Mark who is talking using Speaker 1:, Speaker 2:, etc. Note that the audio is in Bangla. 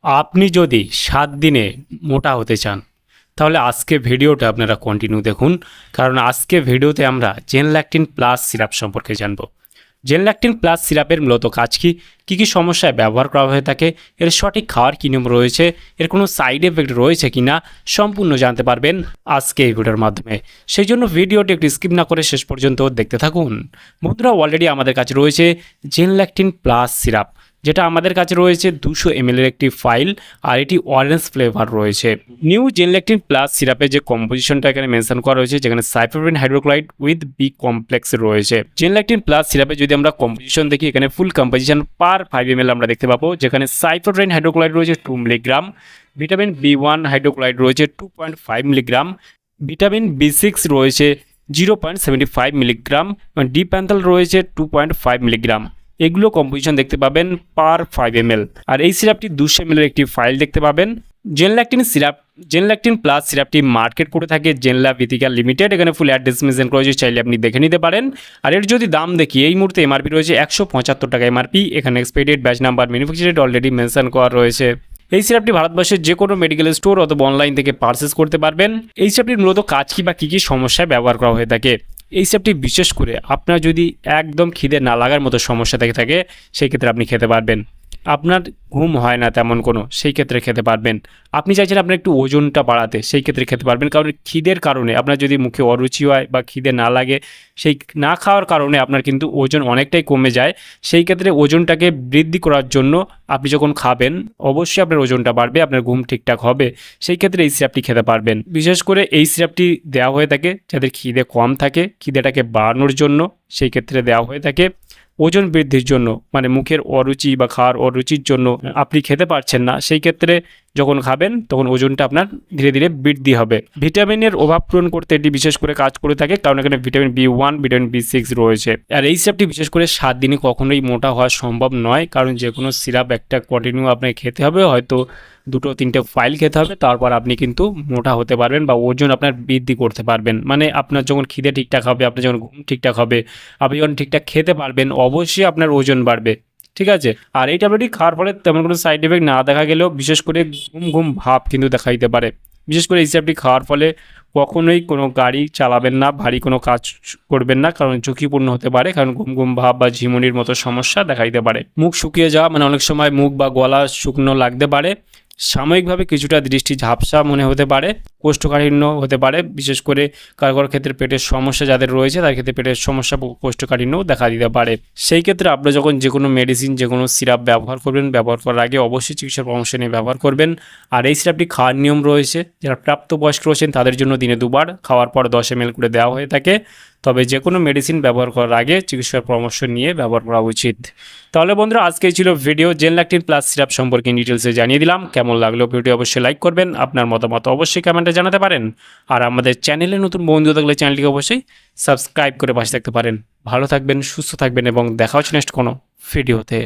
Speaker 1: আপনি যদি 7 দিনে মোটা হতে চান তাহলে আজকে ভিডিওটা আপনারা কন্টিনিউ দেখুন, কারণ আজকে ভিডিওতে আমরা জেনল্যাকটিন প্লাস সিরাপ সম্পর্কে জানব। জেনল্যাকটিন প্লাস সিরাপের মূলত কাজ কী কী সমস্যায় ব্যবহার করা হয়ে থাকে, এর সঠিক খাওয়ার কী নিয়ম রয়েছে, এর কোনো সাইড এফেক্ট রয়েছে কি না সম্পূর্ণ জানতে পারবেন আজকে এই ভিডিওর মাধ্যমে। সেই জন্য ভিডিওটি একটু স্কিপ না করে শেষ পর্যন্ত দেখতে থাকুন। বন্ধুরা, অলরেডি আমাদের কাছে রয়েছে জেনল্যাকটিন প্লাস সিরাপ, যেটা আমাদের কাছে রয়েছে 200 ml এর একটি ফাইল, আর এটি অরেঞ্জ ফ্লেভার রয়েছে। নিউ জেনল্যাকটিন প্লাস সিরাপের যে কম্পোজিশনটা এখানে মেনশন করা রয়েছে, যেখানে সাইফারভেন হাইড্রোক্লাইড উইথ বি কমপ্লেক্স রয়েছে। জেনল্যাকটিন প্লাস সিরাপে যদি আমরা কম্পোজিশন দেখি, এখানে ফুল কম্পোজিশন পার 5 ml আমরা দেখতে পাবো, যেখানে সাইফারভেন হাইড্রোক্লাইড রয়েছে 2 মিলিগ্রাম, ভিটামিন B1 হাইড্রোক্লাইড রয়েছে 2.5 মিলিগ্রাম, ভিটামিন B6 রয়েছে 0.75 মিলিগ্রাম, ডিপ্যান্থাল রয়েছে 2.5 মিলিগ্রাম। এগুলো কম্পোজিশন দেখতে পাবেন পার 5 ml। আর এই সিরাপটি 200 ml এর একটি ফাইল দেখতে পাবেন। জেনল্যাকটিন প্লাস সিরাপটি মার্কেট করে থাকে জেনল্যাব ইথিক্যাল লিমিটেড। এখানে ফুল অ্যাড্রেস মেনশন করেছে, চাইলে আপনি দেখে নিতে পারেন। আর এর যদি দাম দেখি, এই মুহূর্তে এমআরপি রয়েছে 175 টাকা এমআরপি। এখানে expiry date, batch number, manufacture date already mention করা রয়েছে। এই সিরাপটি ভারতবর্ষের যে কোনো মেডিকেল স্টোর অথবা অনলাইন থেকে পারচেস করতে পারবেন। এই সিরাপটির মূলত কাজ কী বা কী সমস্যায় ব্যবহার করা হয়ে থাকে। এই সিরাপটি বিশেষ করে আপনার যদি একদম খিদে না লাগার মতো সমস্যা থেকে থাকে, সেই ক্ষেত্রে আপনি খেতে পারবেন। আপনার ঘুম হয় না তেমন কোনো, সেই ক্ষেত্রে খেতে পারবেন। আপনি চাইছেন আপনার একটু ওজনটা বাড়াতে, সেই ক্ষেত্রে খেতে পারবেন। কারণ খিদের কারণে আপনার যদি মুখে অরুচি হয় বা খিদে না লাগে, সেই না খাওয়ার কারণে আপনার কিন্তু ওজন অনেকটাই কমে যায়। সেই ক্ষেত্রে ওজনটাকে বৃদ্ধি করার জন্য আপনি যখন খাবেন, অবশ্যই আপনার ওজনটা বাড়বে, আপনার ঘুম ঠিকঠাক হবে। সেই ক্ষেত্রে এই সিরাপটি খেতে পারবেন। বিশেষ করে এই সিরাপটি দেওয়া হয়ে থাকে যাদের খিদে কম থাকে, খিদেটাকে বাড়ানোর জন্য সেই ক্ষেত্রে দেওয়া হয়ে থাকে। ওজন বৃদ্ধির জন্য, মানে মুখের অরুচি বা খাওয়ার অরুচির জন্য আপনি খেতে পারছেন না, সেই ক্ষেত্রে যখন খাবেন তখন ওজনটা আপনার ধীরে ধীরে বৃদ্ধি হবে। ভিটামিনের অভাব পূরণ করতে এটি বিশেষ করে কাজ করে থাকে, কারণ এখানে ভিটামিন B1, ভিটামিন B6 রয়েছে। আর এই সিরাপটি বিশেষ করে 7 দিনে কখনোই মোটা হওয়া সম্ভব নয়, কারণ যে কোনো সিরাপ একটা কন্টিনিউ আপনাকে খেতে হবে, হয়তো 2-3টে ফাইল খেতে হবে, তারপর আপনি কিন্তু মোটা হতে পারবেন বা ওজন আপনার বৃদ্ধি করতে পারবেন। মানে আপনার যখন খিদে ঠিকঠাক হবে, আপনার যখন ঘুম ঠিকঠাক হবে, আপনি যখন ঠিকঠাক খেতে পারবেন, অবশ্যই আপনার ওজন বাড়বে। ঠিক আছে। আর এই ট্যাবলেটটি খাওয়ার ফলে তেমন কোনো সাইড এফেক্ট না দেখা গেলেও বিশেষ করে ঘুম ভাব কিন্তু দেখা দিতে পারে। বিশেষ করে এই সিরাপটি খাওয়ার ফলে কখনোই কোনো গাড়ি চালাবেন না, ভারী কোনো কাজ করবেন না, কারণ ঝুঁকিপূর্ণ হতে পারে। কারণ ঘুম ভাব বা ঝিমুনির মতো সমস্যা দেখা দিতে পারে। মুখ শুকিয়ে যাওয়া, মানে অনেক সময় মুখ বা গলা শুকনো লাগতে পারে। সাময়িকভাবে কিছুটা দৃষ্টি ঝাপসা মনে হতে পারে, কোষ্ঠকাঠিন্য হতে পারে। বিশেষ করে কারো ক্ষেত্রে পেটের সমস্যা যাদের রয়েছে, তার ক্ষেত্রে পেটের সমস্যা, কোষ্ঠকাঠিন্যও দেখা দিতে পারে। সেই ক্ষেত্রে আপনারা যখন যে কোনো মেডিসিন, যে কোনো সিরাপ ব্যবহার করবেন, ব্যবহার করার আগে অবশ্যই চিকিৎসার পরামর্শ নিয়ে ব্যবহার করবেন। আর এই সিরাপটি খাওয়ার নিয়ম রয়েছে, যারা প্রাপ্তবয়স্ক রয়েছেন তাদের জন্য দিনে 2 বার, খাওয়ার পর 10 ml করে দেওয়া হয়ে থাকে। তবে যে কোনো মেডিসিন ব্যবহার করার আগে চিকিৎসার পরামর্শ নিয়ে ব্যবহার করা উচিত। তাহলে বন্ধুরা, আজকেই ছিল ভিডিও জেনল্যাকটিন প্লাস সিরাপ সম্পর্কে ডিটেলসে জানিয়ে দিলাম। কেমন লাগলো ভিডিও অবশ্যই লাইক করবেন, আপনার মতামত অবশ্যই কমেন্টে জানাতে পারেন। আর আমাদের চ্যানেলে নতুন বন্ধু থাকলে চ্যানেলটিকে অবশ্যই সাবস্ক্রাইব করে পাশে থাকতে পারেন। ভালো থাকবেন, সুস্থ থাকবেন এবং দেখা হচ্ছে নেক্সট কোনো ভিডিওতে।